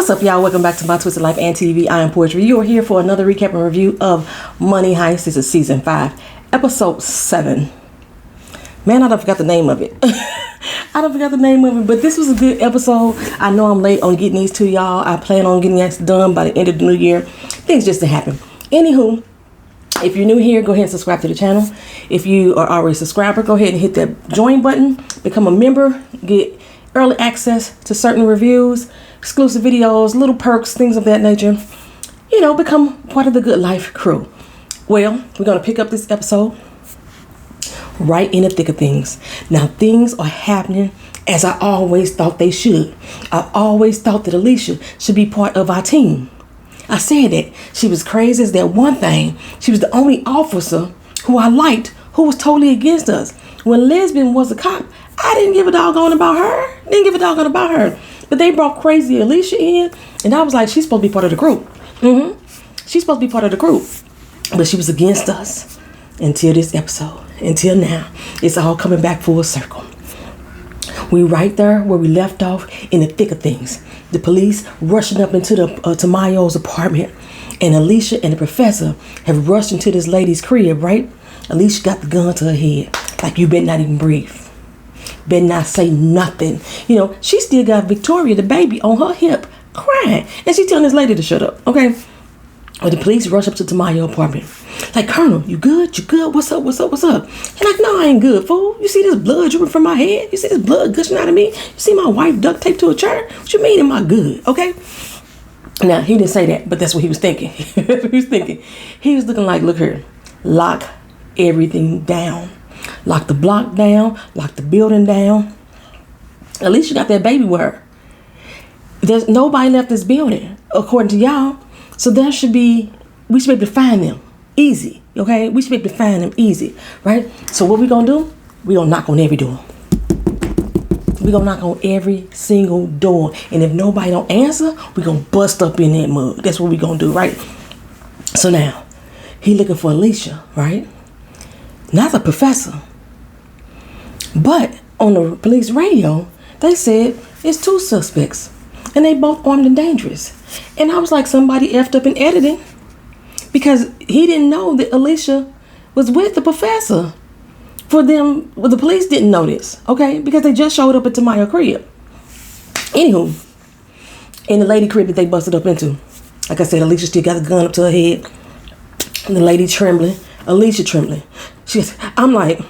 What's up, y'all? Welcome back to My Twisted Life and TV. I am Poetry. You are here for another recap and review of Money Heist. This is season 5, episode 7. Man, I don't forgot the name of it. But this was a good episode. I know I'm late on getting these to y'all. I plan on getting this done by the end of the new year. Things just to happen. Anywho, if you're new here, go ahead and subscribe to the channel. If you are already a subscriber, go ahead and hit that join button. Become a member. Get early access to certain reviews, exclusive videos, little perks, things of that nature. You know, become part of the Good Life crew. Well, we're going to pick up this episode right in the thick of things. Now, things are happening as I always thought they should. I always thought that Alicia should be part of our team. I said that she was crazy as that one thing. She was the only officer who I liked who was totally against us. When Lesbian was a cop, I didn't give a doggone about her. But they brought crazy Alicia in, and I was like, she's supposed to be part of the group. She's supposed to be part of the group. But she was against us until this episode. Until now. It's all coming back full circle. We right there where we left off in the thick of things. The police rushing up into to Mayo's apartment. And Alicia and the professor have rushed into this lady's crib, right? Alicia got the gun to her head. Like, you better not even breathe. Better not say nothing. You know, she still got Victoria, the baby, on her hip, crying. And she telling this lady to shut up, okay? Well, the police rush up to Tamayo's apartment. Like, Colonel, you good? You good? What's up? And like, no, I ain't good, fool. You see this blood dripping from my head? You see this blood gushing out of me? You see my wife duct taped to a chair? What you mean am I good, okay? Now, he didn't say that, but that's what he was thinking. He was looking like, look here, lock everything down. Lock the block down, lock the building down. At least you got that baby with her. There's nobody left this building, according to y'all. So we should be able to find them easy, okay? We should be able to find them easy, right? So what we gonna do? We gonna knock on every door. We gonna knock on every single door. And if nobody don't answer, we gonna bust up in that mug. That's what we gonna do, right? So now, he looking for Alicia, right? Not the professor. But on the police radio, they said it's 2 suspects. And they both armed and dangerous. And I was like, somebody effed up in editing. Because he didn't know that Alicia was with the professor. The police didn't know this, okay? Because they just showed up at Tamayo's crib. Anywho, in the lady crib that they busted up into. Like I said, Alicia still got the gun up to her head. And the lady trembling. Alicia trembling. I'm like,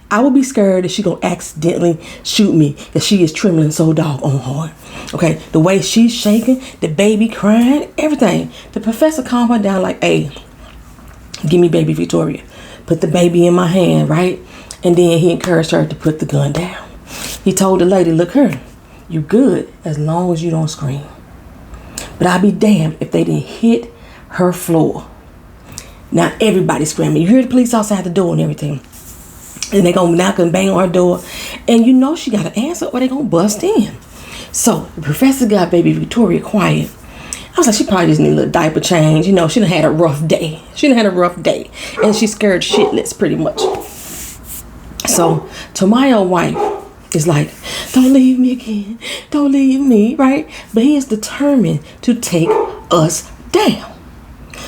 I would be scared that she gonna accidentally shoot me because she is trembling so doggone hard. Okay, the way she's shaking, the baby crying, everything. The professor calmed her down like, hey, give me baby Victoria. Put the baby in my hand, right? And then he encouraged her to put the gun down. He told the lady, look here, you good as long as you don't scream. But I'll be damned if they didn't hit her floor. Now everybody's screaming. You hear the police outside the door and everything. And they gonna knock and bang on her door. And you know she gotta answer or they gonna bust in. So the professor got baby Victoria quiet. I was like, she probably just need a little diaper change. You know, she done had a rough day. And she's scared shitless pretty much. So Tamayo's wife is like, don't leave me again. Don't leave me, right? But he is determined to take us down.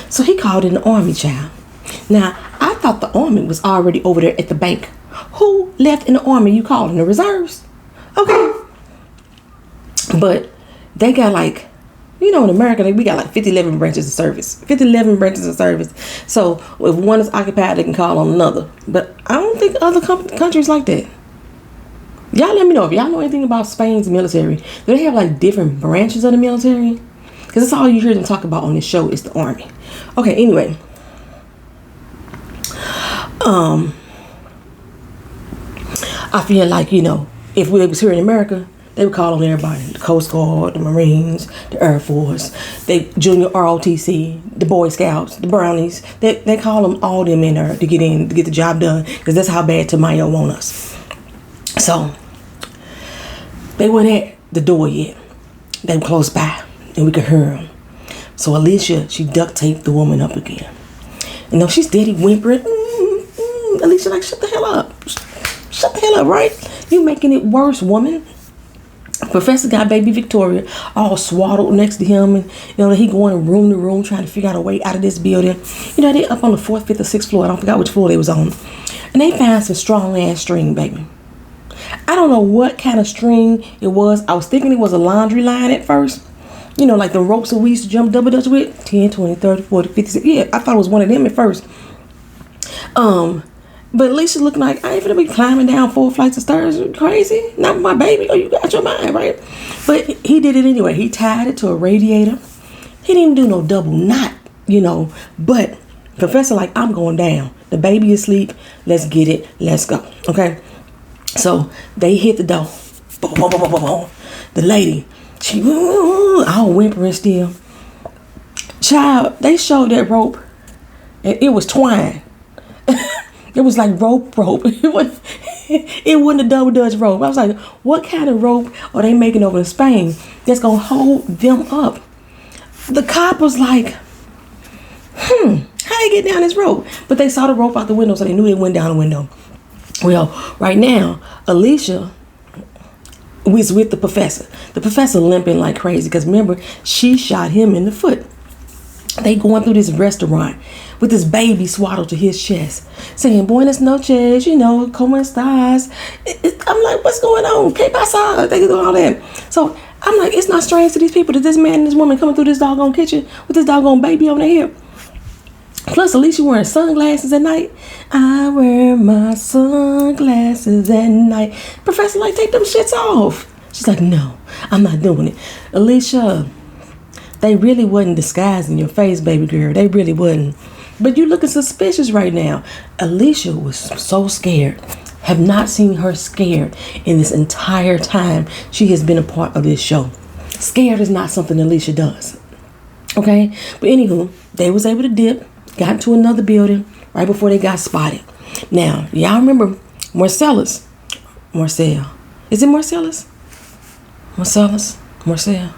So he called in the army, child. Now, I thought the army was already over there at the bank. Who left in the army you calling? The reserves? Okay. But they got like, you know, in America, we got like 50-11 branches of service. 50-11 branches of service. So if one is occupied, they can call on another. But I don't think other countries like that. Y'all let me know if y'all know anything about Spain's military. Do they have like different branches of the military? Because that's all you hear them talk about on this show is the army. Okay, anyway. I feel like, you know, if we was here in America, they would call on everybody. The Coast Guard, the Marines, the Air Force, the Junior ROTC, the Boy Scouts, the Brownies. They call them all them in there to get the job done. Because that's how bad Tamayo want us. So, they weren't at the door yet. They were close by. And we could hear them. So Alicia, she duct taped the woman up again. You know, she's steady whimpering. Alicia, like, shut the hell up. Shut the hell up, right? You making it worse, woman. Professor got baby Victoria all swaddled next to him, and he going room to room trying to figure out a way out of this building. They up on the 4th, 5th, or 6th floor. I don't forget which floor they was on, and they found some strong ass string, baby. I don't know what kind of string it was. I was thinking it was a laundry line at first. Like the ropes that we used to jump double dutch with, 10, 20, 30, 40, 50. Yeah, I thought it was one of them at first. But Alicia's looking like, I ain't gonna be climbing down 4 flights of stairs. Crazy? Not my baby. Oh, you got your mind, right? But he did it anyway. He tied it to a radiator. He didn't do no double knot, But Professor like, I'm going down. The baby is asleep. Let's get it. Let's go. Okay? So they hit the door. Boom, boom, boom, boom, boom, boom. The lady, she all whimpering still. Child, they showed that rope, and it was twine. It was like rope. It wasn't a double dutch rope. I was like, what kind of rope are they making over in Spain that's gonna hold them up? The cop was like, how they get down this rope? But they saw the rope out the window, so they knew it went down the window. Well, right now, Alicia was with the professor. The professor limping like crazy because remember, she shot him in the foot. They going through this restaurant with this baby swaddled to his chest, saying, Buenas noches, como estas? I'm like, what's going on? Que pasa? They do all that. So I'm like, it's not strange to these people that this man and this woman coming through this doggone kitchen with this doggone baby on their hip. Plus, Alicia wearing sunglasses at night. I wear my sunglasses at night. Professor like, take them shits off. She's like, no, I'm not doing it. Alicia, they really wasn't disguising your face, baby girl. They really wasn't. But you looking suspicious right now. Alicia was so scared. Have not seen her scared in this entire time she has been a part of this show. Scared is not something Alicia does. Okay? But anywho, they was able to dip, got to another building right before they got spotted. Now, y'all remember Marcellus? Marcel. Is it Marcellus? Marcellus? Marcel.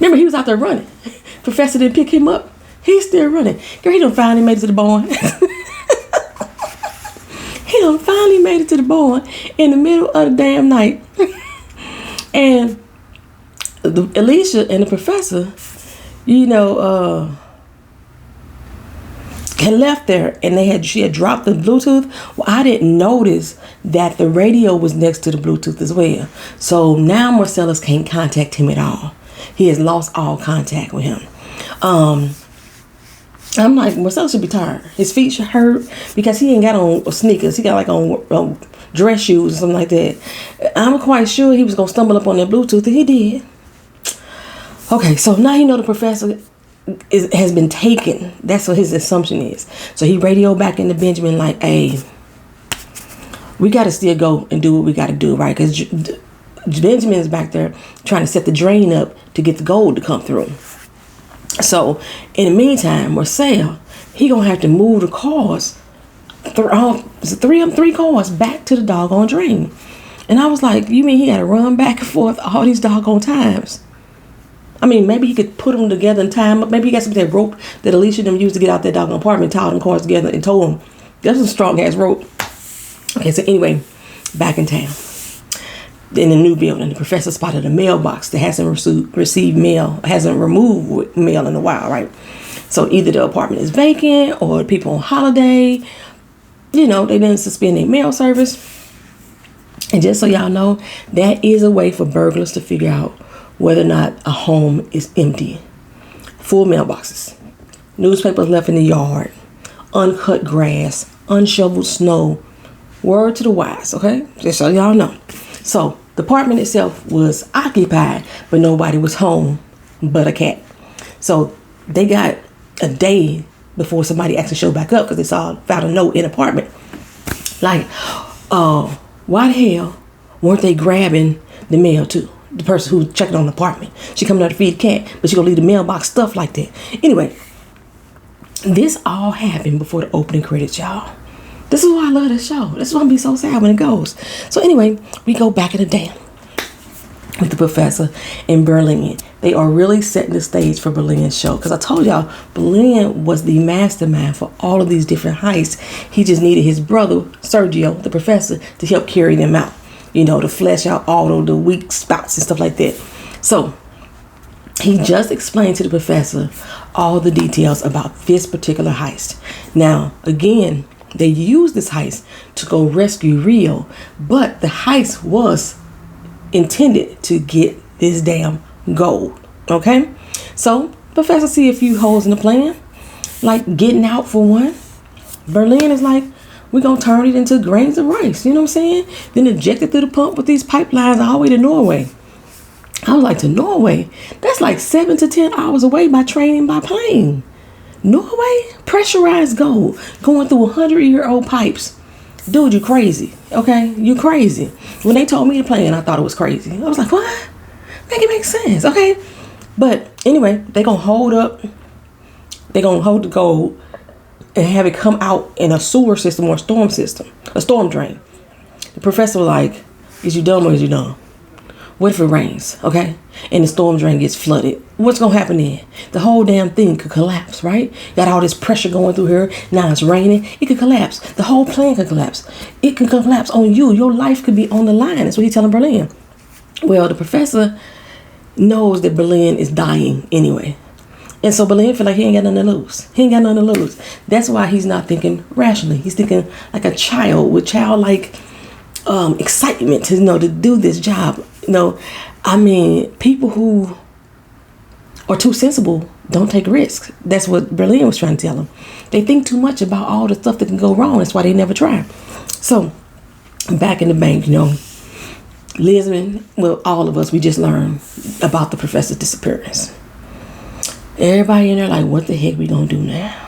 Remember, he was out there running. Professor didn't pick him up. He's still running. Girl, he done finally made it to the barn. He done finally made it to the barn in the middle of the damn night. And Alicia and the professor, had left there, and she had dropped the Bluetooth. Well, I didn't notice that the radio was next to the Bluetooth as well. So now Marcellus can't contact him at all. He has lost all contact with him. I'm like, Marcellus should be tired. His feet should hurt because he ain't got on sneakers. He got like on dress shoes or something like that. I'm quite sure he was gonna stumble up on that Bluetooth, and he did. Okay, so now he know the professor has been taken. That's what his assumption is. So he radioed back into Benjamin like, hey, we got to still go and do what we got to do, right? Because Benjamin's back there trying to set the drain up to get the gold to come through. So in the meantime, Marcel, he gonna have to move the cars, three cars back to the doggone drain. And I was like, you mean he got to run back and forth all these doggone times? I mean, maybe he could put them together and tie them up. Maybe he got some of that rope that Alicia them used to get out that doggone apartment, tie them cars together and tow them. That's a strong ass rope. Okay, so anyway, back in town. In the new building, the professor spotted a mailbox that hasn't received mail, hasn't removed mail in a while, right? So either the apartment is vacant or people on holiday. They didn't suspend their mail service. And just so y'all know, that is a way for burglars to figure out whether or not a home is empty. Full mailboxes, newspapers left in the yard, uncut grass, unshoveled snow. Word to the wise, okay? Just so y'all know. So the apartment itself was occupied, but nobody was home but a cat. So they got a day before somebody actually showed back up because they found a note in the apartment. Like, why the hell weren't they grabbing the mail too? The person who's checking on the apartment. She coming out to feed the cat, but she gonna leave the mailbox stuff like that. Anyway, this all happened before the opening credits, y'all. This is why I love this show. This is why I'm be so sad when it goes. So anyway, we go back in the day with the professor in Berlin. They are really setting the stage for Berlin's show. Because I told y'all, Berlin was the mastermind for all of these different heists. He just needed his brother, Sergio, the professor, to help carry them out. to flesh out all of the weak spots and stuff like that. So he just explained to the professor all the details about this particular heist. Now, again, they used this heist to go rescue Rio, but the heist was intended to get this damn gold. Okay? So, professor see a few holes in the plan, like getting out for one. Berlin is like, we're going to turn it into grains of rice. You know what I'm saying? Then inject it through the pump with these pipelines all the way to Norway. I was like, to Norway? That's like 7 to 10 hours away by train by plane. Norway? Pressurized gold going through 100-year-old pipes. Dude, you crazy. Okay? You crazy. When they told me the plan, I thought it was crazy. I was like, what? Make it make sense. Okay? But anyway, they're going to hold up. They're going to hold the gold and have it come out in a sewer system or a storm drain. The professor was like, is you dumb or is you dumb? What if it rains, okay? And the storm drain gets flooded? What's going to happen then? The whole damn thing could collapse, right? Got all this pressure going through here. Now it's raining. It could collapse. The whole plan could collapse. It could collapse on you. Your life could be on the line. That's what he's telling Berlin. Well, the professor knows that Berlin is dying anyway. And so Berlin feel like he ain't got nothing to lose. He ain't got nothing to lose. That's why he's not thinking rationally. He's thinking like a child with childlike excitement to do this job. I mean, people who are too sensible don't take risks. That's what Berlin was trying to tell them. They think too much about all the stuff that can go wrong. That's why they never try. So back in the bank, Lisbon, well, all of us, we just learned about the professor's disappearance. Everybody in there like, what the heck we gonna do now?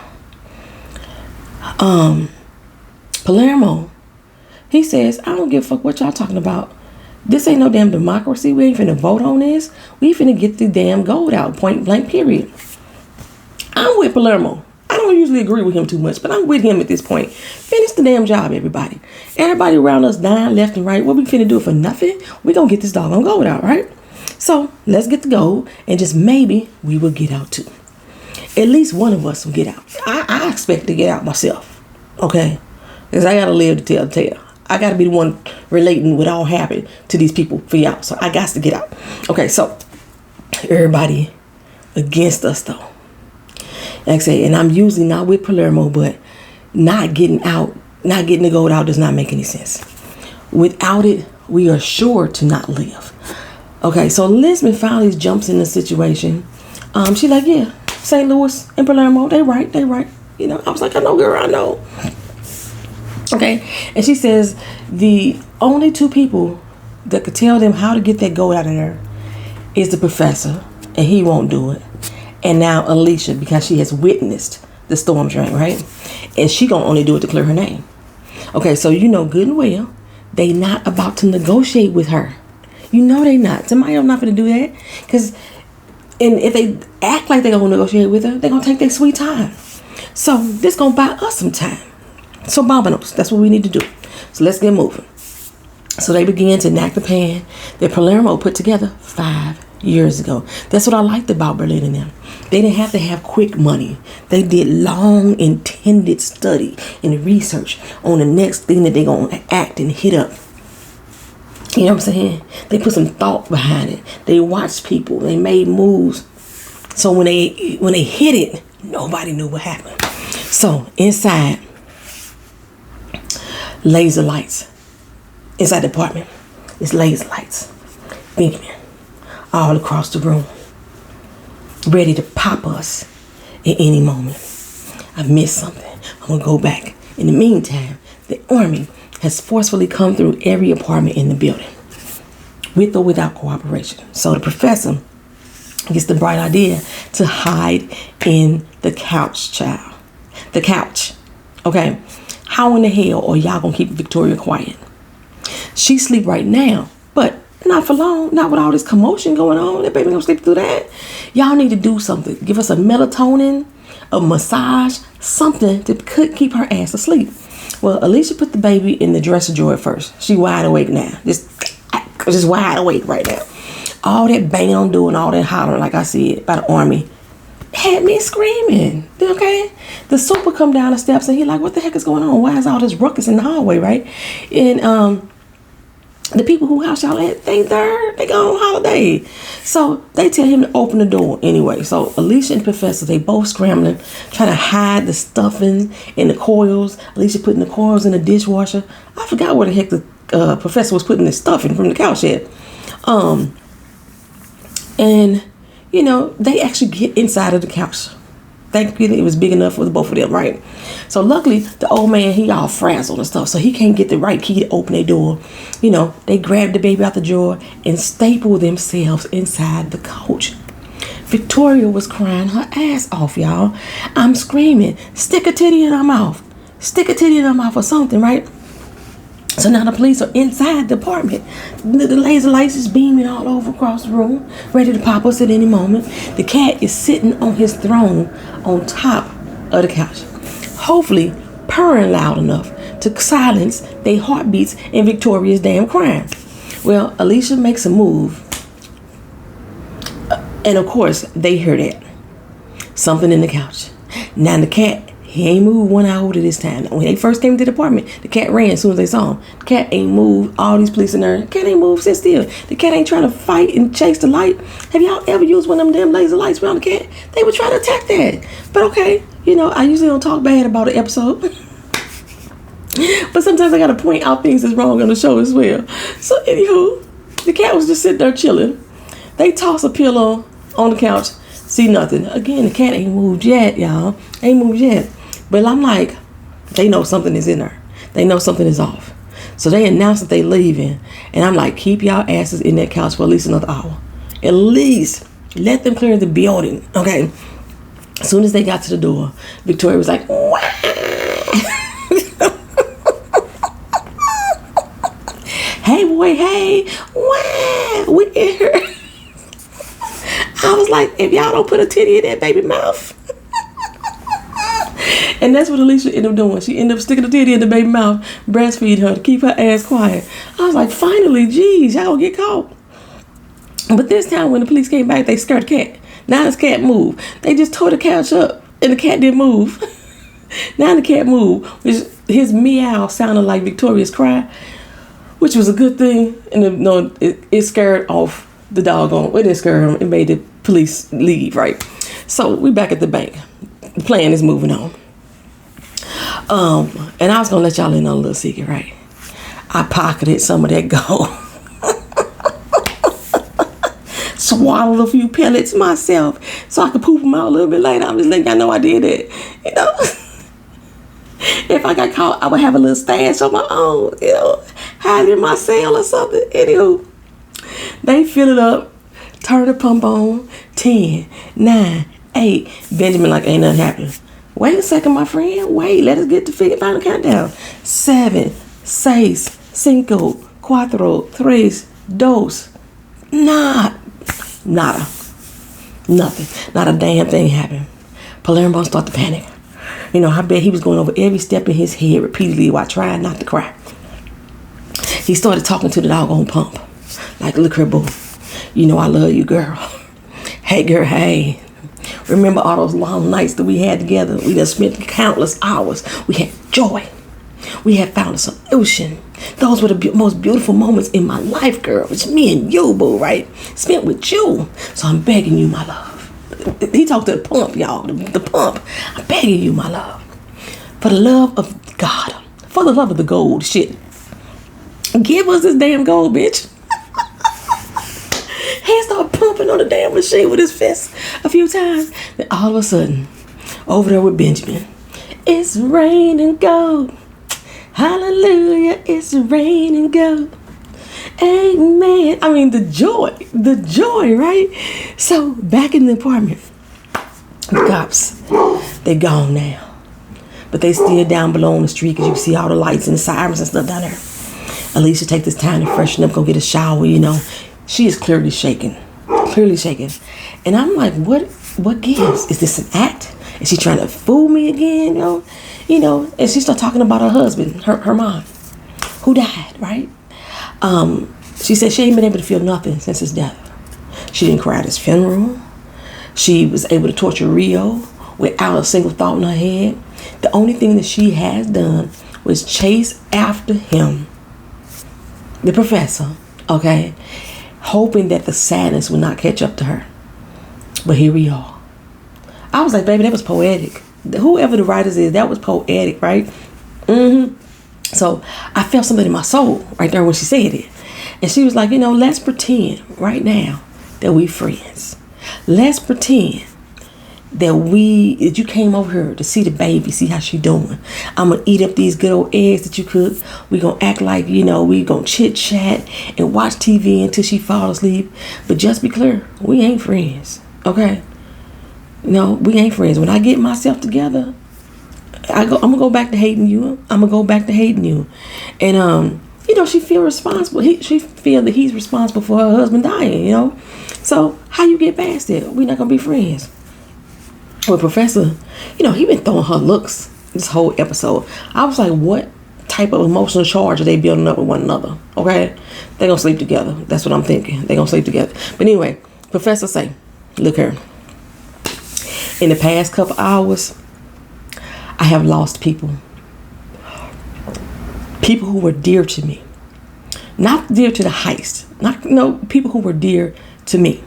Palermo, he says, I don't give a fuck what y'all talking about. This ain't no damn democracy. We ain't finna vote on this. We finna get the damn gold out, point blank, period. I'm with Palermo. I don't usually agree with him too much, but I'm with him at this point. Finish the damn job, everybody. Everybody around us dying left and right. What we finna do for nothing? We gonna get this doggone gold out, right? So let's get the gold, and just maybe we will get out too. At least one of us will get out. I expect to get out myself, okay? Because I gotta live to tell the tale. I gotta be the one relating what all happened to these people for y'all. So I got to get out. Okay, so everybody against us though. Like I say, and I'm usually not with Palermo, but not getting the gold out does not make any sense. Without it, we are sure to not live. Okay, so Lisbon finally jumps in the situation. She like, yeah, St. Louis and Palermo, they right. I was like, I know, girl, I know. Okay, and she says the only two people that could tell them how to get that gold out of there is the professor, and he won't do it. And now Alicia, because she has witnessed the storm drain, right? And she gonna only do it to clear her name. Okay, so good and well, they not about to negotiate with her. They not. Somebody else not gonna do that. And if they act like they gonna negotiate with her, they gonna take their sweet time. So this gonna buy us some time. So bombanos, that's what we need to do. So let's get moving. So they began to knack the plan that Palermo put together 5 years ago. That's what I liked about Berlin and them. They didn't have to have quick money. They did long intended study and research on the next thing that they're going to act and hit up. You know what I'm saying? They put some thought behind it. They watched people. They made moves. So when they hit it, nobody knew what happened. So inside, laser lights. Inside the apartment, it's laser lights beaming all across the room, ready to pop us at any moment. I missed something. I'm gonna go back. In the meantime, the army has forcefully come through every apartment in the building, with or without cooperation. So the professor gets the bright idea to hide in the couch, child. The couch. Okay. How in the hell are y'all gonna keep Victoria quiet? She sleep right now, but not for long. Not with all this commotion going on. That baby gonna sleep through that. Y'all need to do something. Give us a melatonin, a massage, something to keep her ass asleep. Well, Alicia put the baby in the dresser drawer at first. She wide awake now. Just wide awake right now. All that banging on doing, all that hollering, like I said, by the army, had me screaming. Okay? The super come down the steps and he like, what the heck is going on? Why is all this ruckus in the hallway, right? And The people who house y'all at, they there. They go on holiday. So they tell him to open the door anyway. So Alicia and the professor, they both scrambling, trying to hide the stuffing in the coils. Alicia putting the coils in the dishwasher. I forgot where the heck the professor was putting the stuffing from the couch at. And, you know, they actually get inside of the couch. Thankfully, it was big enough for the both of them, right? So luckily, the old man, he all frazzled and stuff, so he can't get the right key to open their door. You know, they grabbed the baby out the drawer and stapled themselves inside the couch. Victoria was crying her ass off, y'all. I'm screaming, stick a titty in her mouth. Stick a titty in her mouth or something, right? So now the police are inside the apartment. The laser lights is beaming all over across the room, ready to pop us at any moment. The cat is sitting on his throne on top of the couch, hopefully purring loud enough to silence their heartbeats and Victoria's damn crying. Well, Alicia makes a move, and of course, they hear that. Something in the couch. Now the cat, he ain't moved 1 iota this time. When they first came to the apartment, the cat ran as soon as they saw him. The cat ain't moved. All these police in there. The cat ain't moved, sit still. The cat ain't trying to fight and chase the light. Have y'all ever used one of them damn laser lights around the cat? They would try to attack that. But okay, you know, I usually don't talk bad about an episode. But sometimes I gotta point out things that's wrong on the show as well. So anywho, the cat was just sitting there chilling. They toss a pillow on the couch. See nothing. Again, the cat ain't moved yet, y'all. Ain't moved yet. But I'm like, they know something is in there. They know something is off. So they announced that they leaving. And I'm like, keep y'all asses in that couch for at least another hour. At least let them clear the building. Okay. As soon as they got to the door, Victoria was like, wah! Hey boy, hey, wah! We in here. I was like, if y'all don't put a titty in that baby mouth. And that's what Alicia ended up doing. She ended up sticking the titty in the baby mouth, breastfeed her to keep her ass quiet. I was like, finally, geez, y'all gonna get caught. But this time when the police came back, they scared the cat. Now this cat moved. They just tore the couch up and the cat didn't move. Now the cat moved, which his meow sounded like Victoria's cry, which was a good thing. And no, it scared off the doggone. It didn't scare him. It made the police leave, right? So we back at the bank. The plan is moving on. And I was gonna let y'all in on a little secret, right? I pocketed some of that gold. Swallowed a few pellets myself so I could poop them out a little bit later. I'm just letting y'all know I did it. You know, if I got caught, I would have a little stash on my own, you know, hide in my cell or something. Anywho, they fill it up, turn the pump on, 10, 9, 8. Benjamin like, ain't nothing happening. Wait a second, my friend. Wait, let us get the final countdown. 7, 6, 5, 4, 3, 2. Nada. Nothing. Not a damn thing happened. Palermo started to panic. You know, I bet he was going over every step in his head repeatedly while trying not to cry. He started talking to the doggone pump. Like, look here, boo. You know I love you, girl. Hey, girl, hey. Remember all those long nights that we had together? We just spent countless hours. We had joy. We had found a solution. Those were the most beautiful moments in my life, girl. It's me and you, boo, right? Spent with you. So I'm begging you, my love. He talked to the pump, y'all. The pump. I'm begging you, my love. For the love of God. For the love of the gold, shit. Give us this damn gold, bitch. He started pumping on the damn machine with his fist a few times. Then all of a sudden, over there with Benjamin, it's raining gold. Hallelujah, it's raining gold. Amen. I mean, the joy, right? So back in the apartment, the cops, they gone now. But they still down below on the street because you can see all the lights and the sirens and stuff down there. Alicia take this time to freshen up, go get a shower, you know. She is clearly shaking. And I'm like, what gives? Is this an act? Is she trying to fool me again? You know, and she started talking about her husband, her mom, who died, right? She said she ain't been able to feel nothing since his death. She didn't cry at his funeral. She was able to torture Rio without a single thought in her head. The only thing that she has done was chase after him the professor, okay, hoping that the sadness would not catch up to her. But here we are. I was like, baby, that was poetic. Whoever the writers is, that was poetic, right? So I felt something in my soul right there when she said it. And she was like, let's pretend right now that we friends. Let's pretend that you came over here to see the baby, see how she doing. I'm going to eat up these good old eggs that you cooked. We're going to act like, we going to chit chat and watch TV until she falls asleep. But just be clear, we ain't friends, okay? No, we ain't friends. When I get myself together, I'm going to go back to hating you. And, she feel responsible. She feel that he's responsible for her husband dying, So how you get past it? We're not going to be friends. Well, Professor, he been throwing her looks this whole episode. I was like, what type of emotional charge are they building up with one another? Okay? They're going to sleep together. That's what I'm thinking. They're going to sleep together. But anyway, Professor say, look here. In the past couple hours, I have lost people. People who were dear to me. Not dear to the heist. People who were dear to me.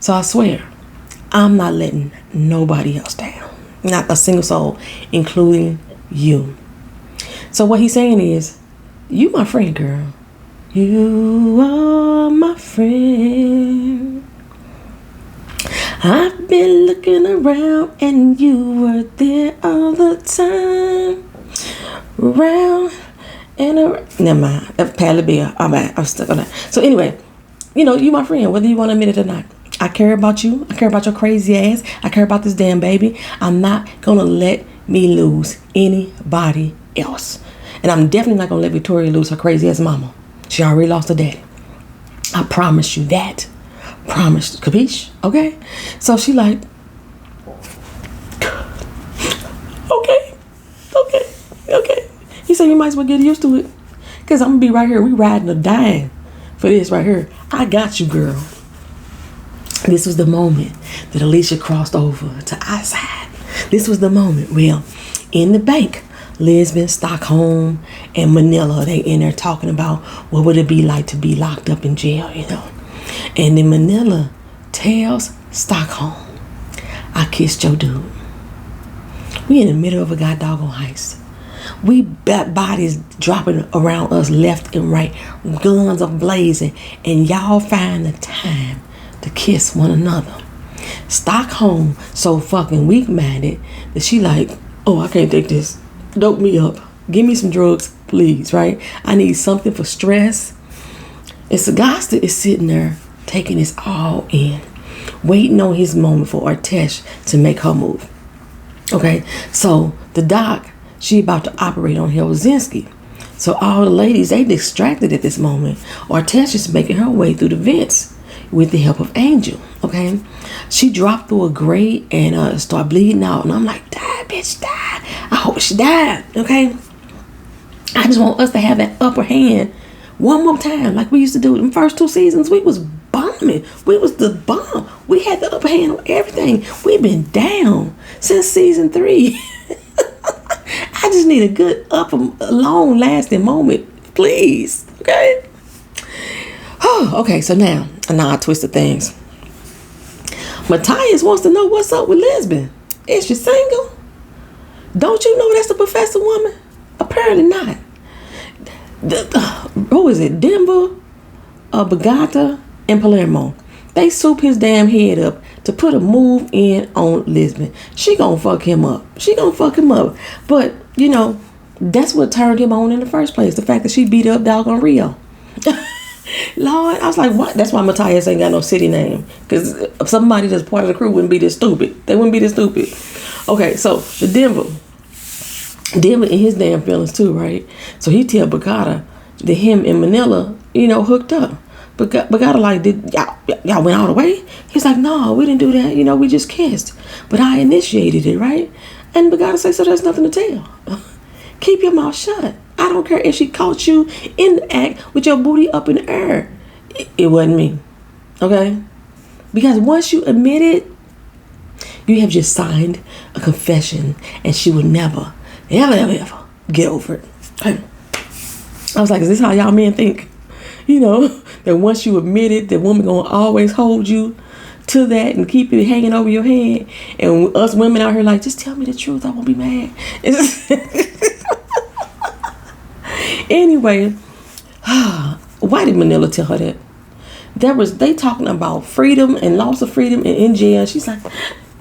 So I swear, I'm not letting nobody else down. Not a single soul, including you. So what he's saying is, you my friend, girl. You are my friend. I've been looking around and you were there all the time. Around and around. Never mind. Papel. I'm stuck on that. So anyway, you my friend, whether you want to admit it or not. I care about you. I care about your crazy ass. I care about this damn baby. I'm not going to let me lose anybody else. And I'm definitely not going to let Victoria lose her crazy ass mama. She already lost her daddy. I promise you that. Promise. Capiche? Okay? So she like, okay. He said, you might as well get used to it. Because I'm going to be right here. We riding or dying for this right here. I got you, girl. This was the moment that Alicia crossed over to our side. This was the moment. Well, in the bank, Lisbon, Stockholm, and Manila, they in there talking about what would it be like to be locked up in jail, And then Manila tells Stockholm, I kissed your dude. We in the middle of a goddamn heist. We bodies dropping around us left and right. Guns are blazing. And y'all find the time to kiss one another. Stockholm so fucking weak-minded that she like, oh, I can't take this. Dope me up. Give me some drugs, please, right? I need something for stress. And Sagasta is sitting there taking this all in, waiting on his moment for Artesh to make her move. Okay, so the doc, she about to operate on Helsinki. So all the ladies, they distracted at this moment. Artesh is making her way through the vents with the help of Angel. Okay, she dropped through a grate and started bleeding out, and I'm like, die, bitch, die. I hope she died. Okay, I just want us to have that upper hand one more time, like we used to do in the first 2 seasons. We was bombing. We was the bomb. We had the upper hand on everything. We've been down since season 3. I just need a good long lasting moment, please. Okay. Oh, okay. So now I twisted things. Matthias wants to know what's up with Lisbon. Is she single? Don't you know that's the professor woman? Apparently not. Who is it? Denver, Bogota, and Palermo. They soup his damn head up to put a move in on Lisbon. She gonna fuck him up. But, that's what turned him on in the first place. The fact that she beat up doggone Rio. Lord, I was like, what? That's why Matthias ain't got no city name. Because somebody that's part of the crew wouldn't be this stupid. They wouldn't be this stupid. Okay, so the Denver in his damn feelings too, right? So he tell Bogota that him and Manila, hooked up. But Bogota like, did y'all went all the way? He's like, no, we didn't do that. We just kissed. But I initiated it, right? And Bogota say, so there's nothing to tell. Keep your mouth shut. I don't care if she caught you in the act with your booty up in the air. It wasn't me. Okay? Because once you admit it, you have just signed a confession, and she would never, ever get over it. Okay? I was like, is this how y'all men think? You know, that once you admit it, the woman gonna always hold you to that and keep it hanging over your head. And us women out here like, just tell me the truth, I won't be mad. Anyway, why did Manila tell her that? They talking about freedom and loss of freedom and in jail. She's like,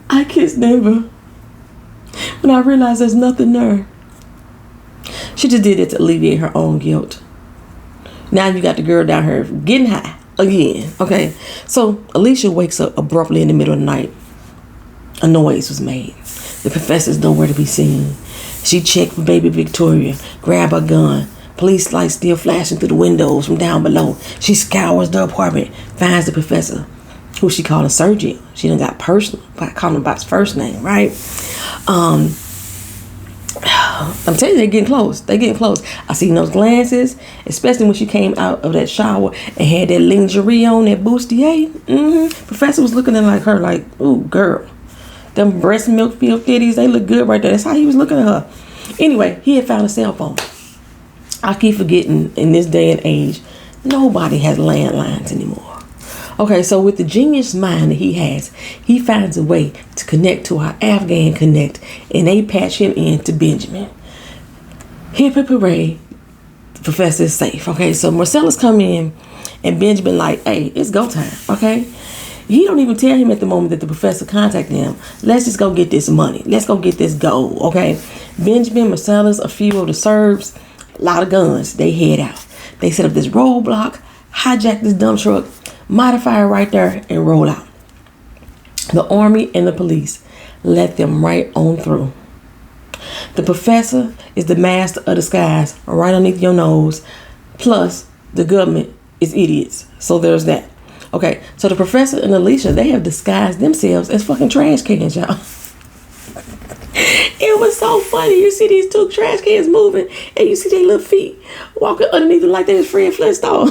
I kissed Denver when I realized there's nothing there. She just did it to alleviate her own guilt. Now you got the girl down here getting high again. Okay, so Alicia wakes up abruptly in the middle of the night. A noise was made. The professor's nowhere to be seen. She checked for baby Victoria, grabbed her gun. Police lights still flashing through the windows from down below. She scours the apartment, finds the professor, who she called a surgeon. She done got personal by calling him by his first name, right? I'm telling you, they're getting close. They're getting close. I seen those glances, especially when she came out of that shower and had that lingerie on, that bustier. Professor was looking at her like, ooh, girl. Them breast milk filled titties, they look good right there. That's how he was looking at her. Anyway, he had found a cell phone. I keep forgetting in this day and age, nobody has landlines anymore. Okay, so with the genius mind that he has, he finds a way to connect to our Afghan connect, and they patch him in to Benjamin. Hip hip hooray, the professor is safe. Okay, so Marcellus come in, and Benjamin like, hey, it's go time. Okay, he don't even tell him at the moment that the professor contacted him. Let's just go get this money. Let's go get this gold. Okay, Benjamin, Marcellus, a few of the Serbs, a lot of guns. They head out. They set up this roadblock, hijack this dump truck, modify it right there, and roll out. The army and the police let them right on through. The professor is the master of disguise right underneath your nose. Plus, the government is idiots. So there's that. Okay, so the professor and Alicia, they have disguised themselves as fucking trash cans, y'all. It was so funny. You see these two trash cans moving, and you see their little feet walking underneath them like they was Fred Flintstone.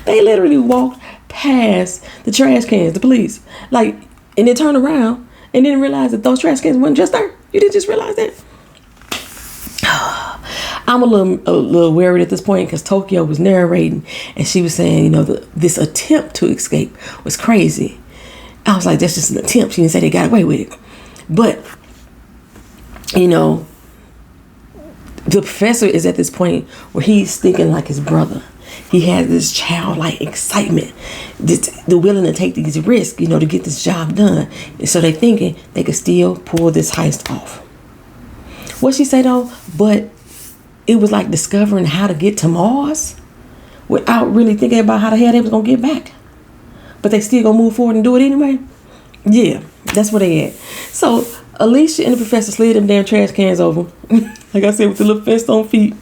They literally walked past the trash cans, the police, like, and then turned around and didn't realize that those trash cans weren't just there. You didn't just realize that. I'm a little worried at this point because Tokyo was narrating and she was saying, you know, this attempt to escape was crazy. I was like, that's just an attempt. She didn't say they got away with it. But, you know, the professor is at this point where he's thinking like his brother. He has this childlike excitement, the willing to take these risks, you know, to get this job done. And so they're thinking they could still pull this heist off. What she say though? But it was like discovering how to get to Mars without really thinking about how the hell they was going to get back. But they still going to move forward and do it anyway? Yeah, that's where they at. So Alicia and the professor slid them damn trash cans over. Like I said, with the little fist-on feet.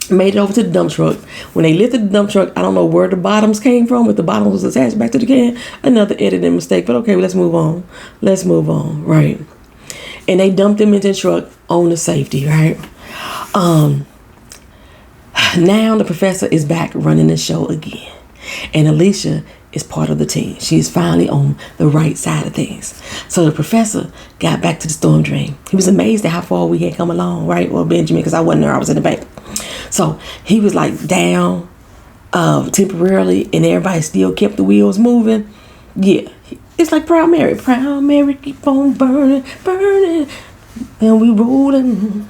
Made it over to the dump truck. When they lifted the dump truck, I don't know where the bottoms came from, if the bottom was attached back to the can. Another editing mistake, but okay, let's move on. Let's move on, right? And they dumped them into the truck on the safety, right? Now the professor is back running the show again. And Alicia is part of the team. She is finally on the right side of things. So the professor got back to the storm drain. He was amazed at how far we had come along, right? Well, Benjamin, because I wasn't there, I was in the back. So he was like down temporarily, and everybody still kept the wheels moving. Yeah, it's like Proud Mary. Proud Mary, keep on burning, burning. And we rolling,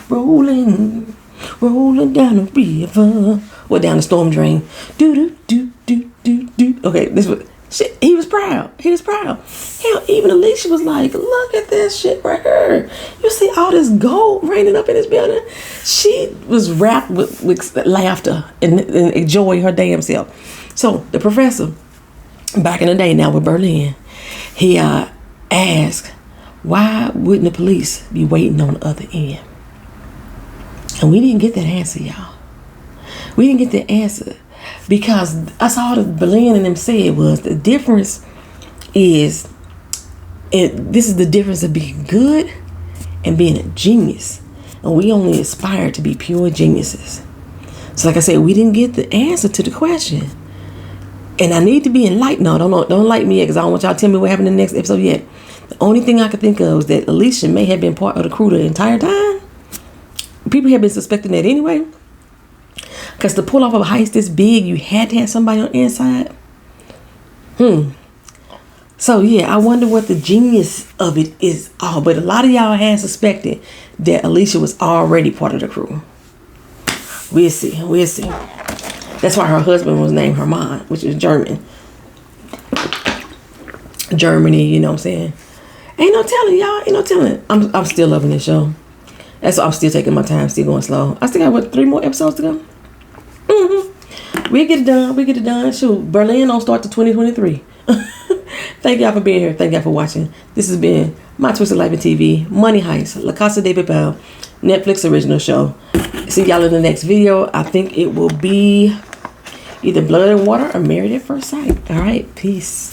rolling, rolling down the river. Well, down the storm drain. Do. Okay, this was shit. He was proud. He was proud. Hell, even Alicia was like, look at this shit right here. You see all this gold raining up in this building? She was wrapped with laughter and joy her damn self. So the professor, back in the day now with Berlin, he asked, why wouldn't the police be waiting on the other end? And we didn't get that answer, y'all. We didn't get the answer because that's all that Berlin and them said was the difference is, this is the difference of being good and being a genius. And we only aspire to be pure geniuses. So like I said, we didn't get the answer to the question. And I need to be enlightened. No, don't enlighten me yet because I don't want y'all to tell me what happened in the next episode yet. The only thing I could think of is that Alicia may have been part of the crew the entire time. People have been suspecting that anyway. Because to pull off a heist this big, you had to have somebody on the inside. So yeah, I wonder what the genius of it is. Oh, but a lot of y'all had suspected that Alicia was already part of the crew. We'll see. We'll see. That's why her husband was named Herman, which is German. Germany, you know what I'm saying? Ain't no telling, y'all. Ain't no telling. I'm still loving this show. That's why I'm still taking my time, still going slow. I still got, what, 3 more episodes to go? We get it done. We get it done. Shoot, Berlin don't start to 2023. Thank y'all for being here. Thank y'all for watching. This has been My Twisted Life in TV, Money Heist, La Casa de Papel, Netflix original show. See y'all in the next video. I think it will be either Blood and Water or Married at First Sight. All right, peace.